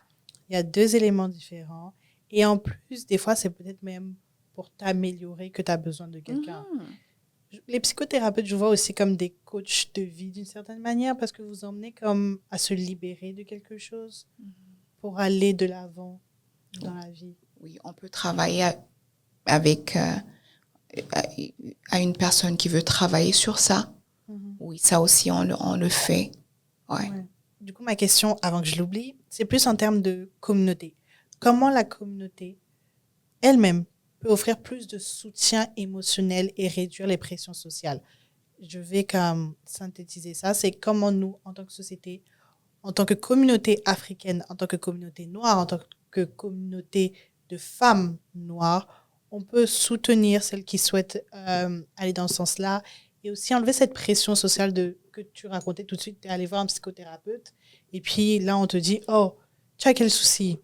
Il y a deux éléments différents. Et en plus, des fois, c'est peut-être même pour t'améliorer que tu as besoin de quelqu'un. Les psychothérapeutes, je vois aussi comme des coachs de vie d'une certaine manière parce que vous emmenez comme à se libérer de quelque chose pour aller de l'avant dans la vie. Oui, on peut travailler avec à une personne qui veut travailler sur ça. Oui, ça aussi, on le fait. Ouais. Du coup, ma question, avant que je l'oublie, c'est plus en termes de communauté. Comment la communauté elle-même peut offrir plus de soutien émotionnel et réduire les pressions sociales? Je vais comme synthétiser ça. C'est comment nous, en tant que société, en tant que communauté africaine, en tant que communauté noire, en tant que communauté de femmes noires, on peut soutenir celles qui souhaitent aller dans ce sens-là et aussi enlever cette pression sociale que tu racontais tout de suite. Tu es allé voir un psychothérapeute et puis là, on te dit « Oh, tu as quel souci ?»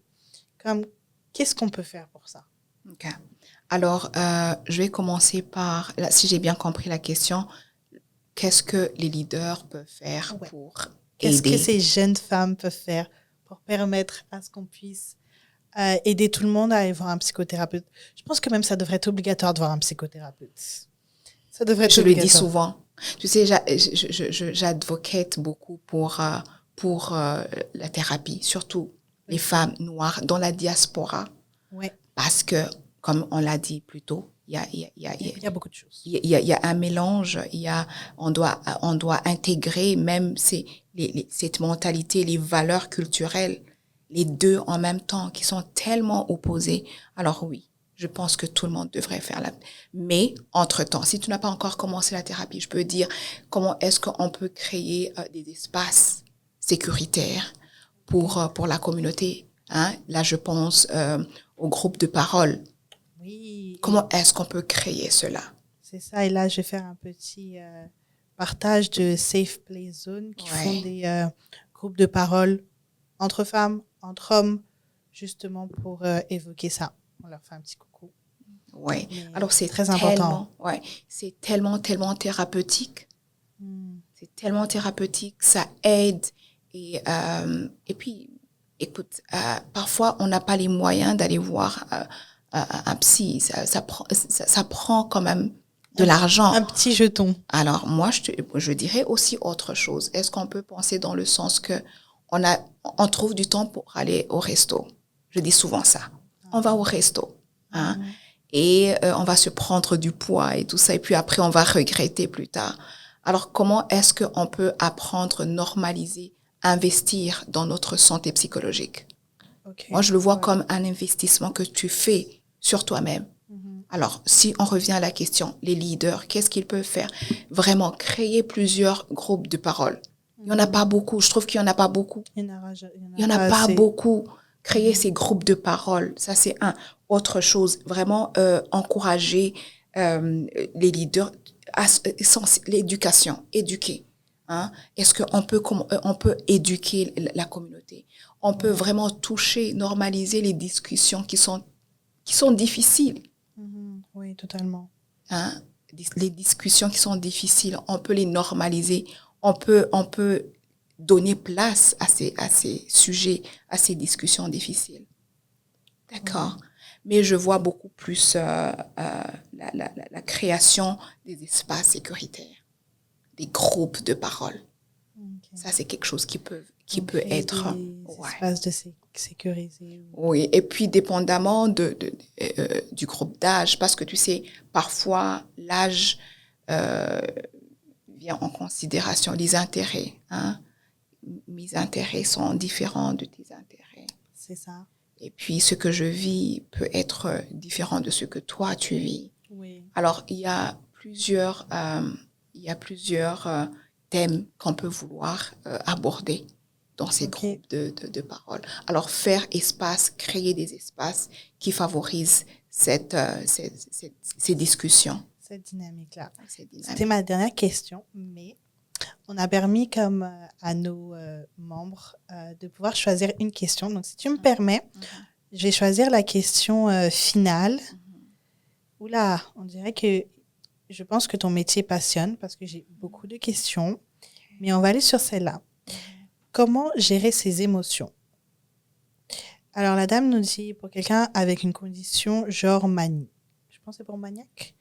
Qu'est-ce qu'on peut faire pour ça? OK. Alors, je vais commencer par, là, si j'ai bien compris la question, qu'est-ce que les leaders peuvent faire pour aider? Qu'est-ce que ces jeunes femmes peuvent faire pour permettre à ce qu'on puisse aider tout le monde à aller voir un psychothérapeute? Je pense que même ça devrait être obligatoire de voir un psychothérapeute. Ça devrait être obligatoire. Le dis souvent. Tu sais, j'advocate beaucoup pour la thérapie, surtout les femmes noires dans la diaspora. Ouais. Parce que, comme on l'a dit plus tôt, il y a beaucoup de choses. Il y a un mélange, on doit intégrer même cette mentalité, les valeurs culturelles, les deux en même temps, qui sont tellement opposées. Alors oui, je pense que tout le monde devrait faire Mais, entre-temps, si tu n'as pas encore commencé la thérapie, je peux dire comment est-ce qu'on peut créer des espaces sécuritaires pour la communauté. Hein? Là, je pense au groupe de parole. Oui. Comment est-ce qu'on peut créer cela? C'est ça. Et là, je vais faire un petit partage de Safe Play Zone qui font des groupes de parole entre femmes, entre hommes, justement pour évoquer ça. On leur fait un petit coucou. Oui. Alors, c'est très important. Ouais. C'est tellement thérapeutique. C'est tellement thérapeutique. Ça aide. Et puis, écoute, parfois, on n'a pas les moyens d'aller voir un psy. Ça prend quand même de l'argent. Un petit jeton. Alors, moi, je dirais aussi autre chose. Est-ce qu'on peut penser dans le sens que on trouve du temps pour aller au resto? Je dis souvent ça. On va au resto, hein, et on va se prendre du poids et tout ça, et puis après, on va regretter plus tard. Alors, comment est-ce qu'on peut apprendre, normaliser, investir dans notre santé psychologique? Okay. Moi, je le vois comme un investissement que tu fais sur toi-même. Alors, si on revient à la question, les leaders, qu'est-ce qu'ils peuvent faire? Vraiment, créer plusieurs groupes de parole. Il n'y en a pas beaucoup. Je trouve qu'il n'y en a pas beaucoup. Il n'y en a pas beaucoup. Créer ces groupes de parole, ça c'est un. Autre chose, vraiment encourager les leaders, l'éducation, éduquer. Hein? Est-ce qu'on peut éduquer la communauté? On peut vraiment toucher, normaliser les discussions qui sont difficiles. Oui, totalement. Hein? Les discussions qui sont difficiles, on peut les normaliser. On peut donner place à ces sujets, à ces discussions difficiles. D'accord? Mais je vois beaucoup plus la création des espaces sécuritaires, des groupes de parole. Okay. Ça, c'est quelque chose qui peut être... Espaces de sécuriser. Oui, et puis dépendamment du groupe d'âge, parce que tu sais, parfois, l'âge... vient en considération les intérêts. Hein? Mes intérêts sont différents de tes intérêts. C'est ça. Et puis, ce que je vis peut être différent de ce que toi, tu vis. Oui. Alors, il y a plusieurs thèmes qu'on peut vouloir aborder dans ces groupes de parole. Alors, faire espace, créer des espaces qui favorisent ces discussions. Cette dynamique-là. C'était ma dernière question, mais on a permis comme à nos membres de pouvoir choisir une question. Donc, si tu me permets, je vais choisir la question finale. Oula, on dirait que je pense que ton métier passionne parce que j'ai beaucoup de questions, mais on va aller sur celle-là. Comment gérer ses émotions? Alors, la dame nous dit pour quelqu'un avec une condition genre manie. Je pense que c'est pour maniaque.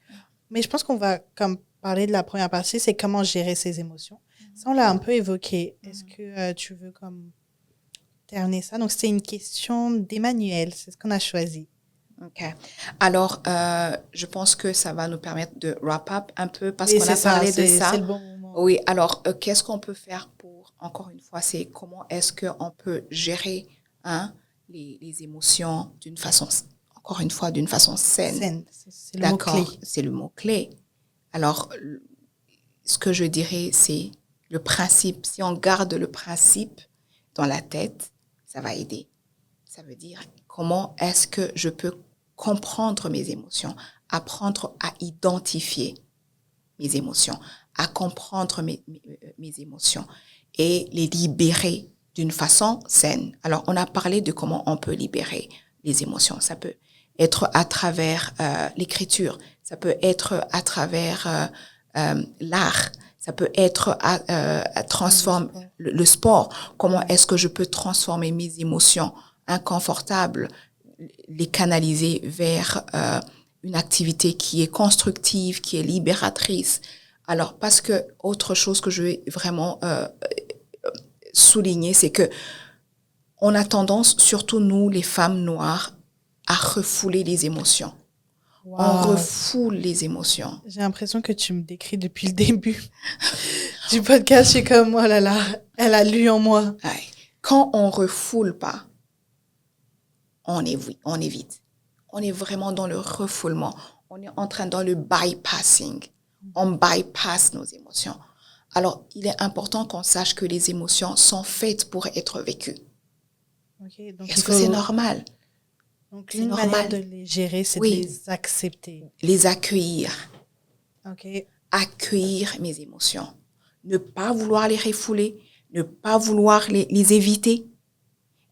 Mais je pense qu'on va comme parler de la première partie, c'est comment gérer ses émotions. Ça, on l'a un peu évoqué. Est-ce que tu veux comme terminer ça? Donc, c'était une question d'Emmanuel. C'est ce qu'on a choisi. OK. Alors, je pense que ça va nous permettre de wrap up un peu parce qu'on a parlé de ça. C'est le bon moment. Oui. Alors, qu'est-ce qu'on peut faire pour, encore une fois, c'est comment est-ce qu'on peut gérer les émotions d'une façon encore une fois, d'une façon saine. C'est le mot-clé. C'est le mot-clé. Alors, ce que je dirais, c'est le principe. Si on garde le principe dans la tête, ça va aider. Ça veut dire comment est-ce que je peux comprendre mes émotions, apprendre à identifier mes émotions, à comprendre mes émotions et les libérer d'une façon saine. Alors, on a parlé de comment on peut libérer les émotions. Ça peut être à travers l'écriture, ça peut être à travers l'art, ça peut être à transformer le sport. Comment est-ce que je peux transformer mes émotions inconfortables, les canaliser vers une activité qui est constructive, qui est libératrice. Alors, parce que autre chose que je vais vraiment souligner, c'est que on a tendance, surtout nous, les femmes noires, à refouler les émotions. Wow. On refoule les émotions. J'ai l'impression que tu me décris depuis le début du podcast. Je suis comme, oh là là, elle a lu en moi. Ouais. Quand on refoule pas, on évite. On est vraiment dans le refoulement. On est en train dans le bypassing. On bypasse nos émotions. Alors, il est important qu'on sache que les émotions sont faites pour être vécues. Okay, donc est-ce que c'est normal? Donc, une manière de les gérer, c'est de les accepter. Les accueillir. Okay. Accueillir mes émotions. Ne pas vouloir les refouler, ne pas vouloir les éviter.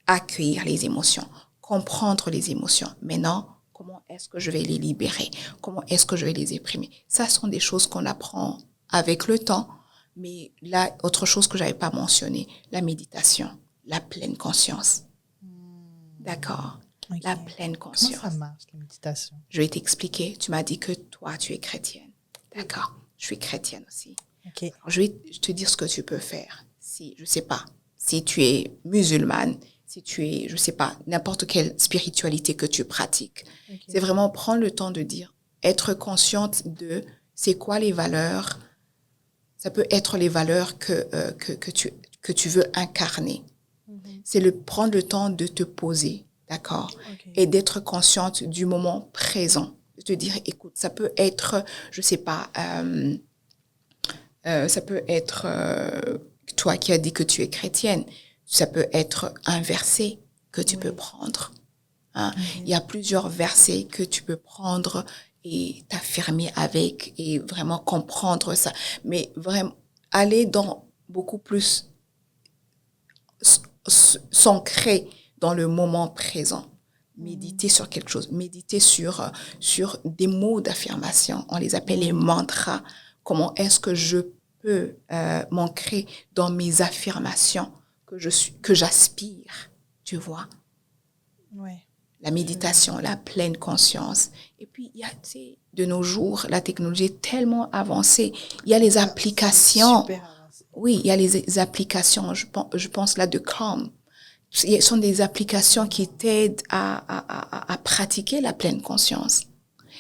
Accueillir les émotions, comprendre les émotions. Maintenant, comment est-ce que je vais les libérer? Comment est-ce que je vais les exprimer? Ça sont des choses qu'on apprend avec le temps. Mais là, autre chose que j'avais pas mentionné, la méditation, la pleine conscience. D'accord? Okay. La pleine conscience. Comment ça marche, la méditation? Je vais t'expliquer. Tu m'as dit que toi, tu es chrétienne. D'accord? Je suis chrétienne aussi. Okay. Alors, je vais te dire ce que tu peux faire. Si, je sais pas, si tu es musulmane, si tu es, je sais pas, n'importe quelle spiritualité que tu pratiques. Ok. C'est vraiment prendre le temps de dire, être consciente de c'est quoi les valeurs. Ça peut être les valeurs que tu veux incarner. C'est prendre le temps de te poser, d'accord? Ok. Et d'être consciente du moment présent. De te dire, écoute, ça peut être, je sais pas, ça peut être toi qui as dit que tu es chrétienne. Ça peut être un verset que tu peux prendre. Hein? Il y a plusieurs versets que tu peux prendre et t'affirmer avec et vraiment comprendre ça. Mais vraiment, aller dans beaucoup plus s'ancrer dans le moment présent. Méditer sur quelque chose, méditer sur des mots d'affirmation. On les appelle les mantras. Comment est-ce que je peux m'ancrer dans mes affirmations que j'aspire, tu vois? Ouais. La méditation, la pleine conscience. Et puis, il y a, tu sais, de nos jours, la technologie est tellement avancée. Il y a les applications. Super avancé. Oui, il y a les applications, je pense là de Calm. Ce sont des applications qui t'aident à pratiquer la pleine conscience.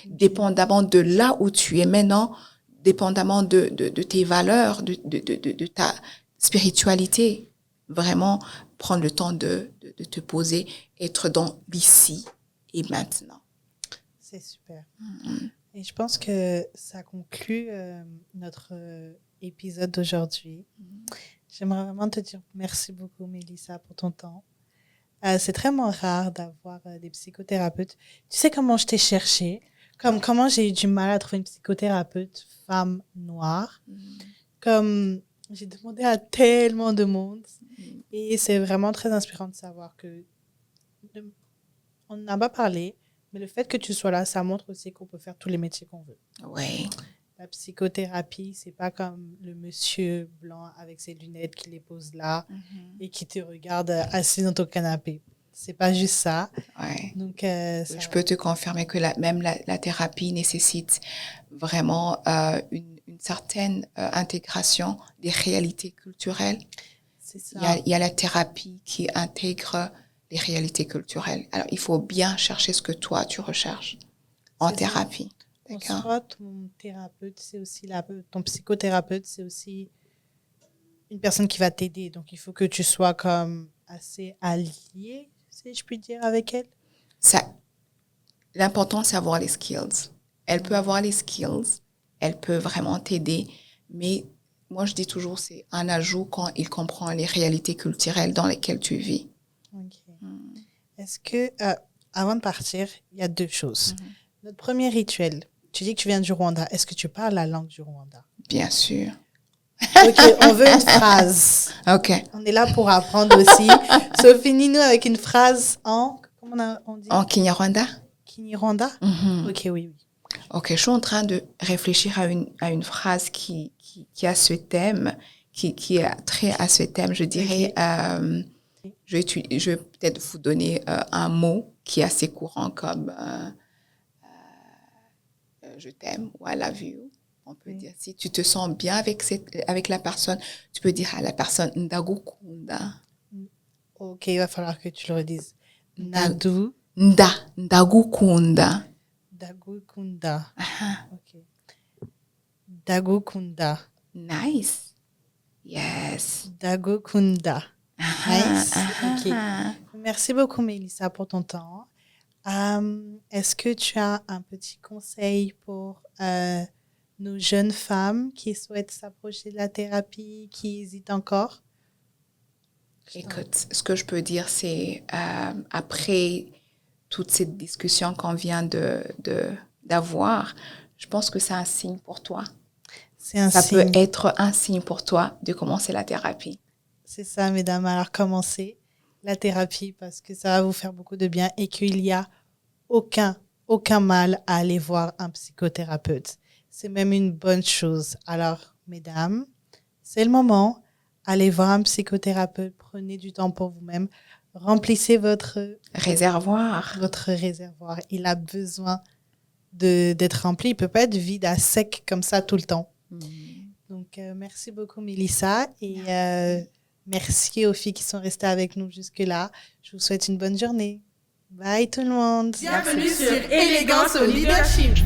Dépendamment de là où tu es maintenant, dépendamment de tes valeurs, de ta spiritualité. Vraiment, prendre le temps de te poser, être dans l'ici et maintenant. C'est super. Et je pense que ça conclut notre épisode d'aujourd'hui. J'aimerais vraiment te dire merci beaucoup, Mélissa, pour ton temps. C'est vraiment rare d'avoir des psychothérapeutes. Tu sais comment je t'ai cherché? Comment j'ai eu du mal à trouver une psychothérapeute femme noire? Comme j'ai demandé à tellement de monde. Et c'est vraiment très inspirant de savoir que on n'a pas parlé, mais le fait que tu sois là, ça montre aussi qu'on peut faire tous les métiers qu'on veut. Oui. La psychothérapie, c'est pas comme le monsieur blanc avec ses lunettes qui les pose là et qui te regarde assis dans ton canapé. C'est pas juste ça. Ouais. Donc, Je peux te confirmer que même la thérapie nécessite vraiment une certaine intégration des réalités culturelles. c'est ça. Il y a la thérapie qui intègre les réalités culturelles. Alors, il faut bien chercher ce que toi, tu recherches en C'est thérapie. En D'accord? soi, ton thérapeute, c'est aussi ton psychothérapeute, c'est aussi une personne qui va t'aider. Donc, il faut que tu sois comme assez allié, si je puis dire, avec elle. L'important, c'est avoir les skills. Elle peut avoir les skills, elle peut vraiment t'aider, mais moi, je dis toujours, c'est un ajout quand il comprend les réalités culturelles dans lesquelles tu vis. Ok. Est-ce que, avant de partir, il y a deux choses. Notre premier rituel, tu dis que tu viens du Rwanda. Est-ce que tu parles la langue du Rwanda? Bien sûr. Ok, on veut une phrase. Ok. On est là pour apprendre aussi. So, finis-nous avec une phrase en, comment on dit? En Kinyarwanda? Kinyarwanda? Ok, oui. Ok, je suis en train de réfléchir à une phrase qui a ce thème, qui a trait à ce thème. Je dirais, je vais peut-être vous donner un mot qui est assez courant comme je t'aime ou I love you. On peut dire, si tu te sens bien avec la personne, tu peux dire à la personne ndagukunda. Ok, il va falloir que tu le redises. Ndagukunda. Dagukunda. Ok. Dagukunda. Nice. Yes. Dagukunda. Nice. Ok. Merci beaucoup, Mélissa, pour ton temps. Est-ce que tu as un petit conseil pour nos jeunes femmes qui souhaitent s'approcher de la thérapie, qui hésitent encore? Écoute, ce que je peux dire, c'est après toute cette discussion qu'on vient d'avoir, je pense que c'est un signe pour toi. Ça peut être un signe pour toi de commencer la thérapie. C'est ça, mesdames. Alors, commencez la thérapie parce que ça va vous faire beaucoup de bien et qu'il n'y a aucun mal à aller voir un psychothérapeute. C'est même une bonne chose. Alors, mesdames, c'est le moment. Allez voir un psychothérapeute. Prenez du temps pour vous-même. Remplissez votre réservoir. Il a besoin d'être rempli. Il ne peut pas être vide à sec comme ça tout le temps. Donc, merci beaucoup, Mélissa. Et Merci aux filles qui sont restées avec nous jusque-là. Je vous souhaite une bonne journée. Bye tout le monde. Bienvenue sur Élégance au leadership.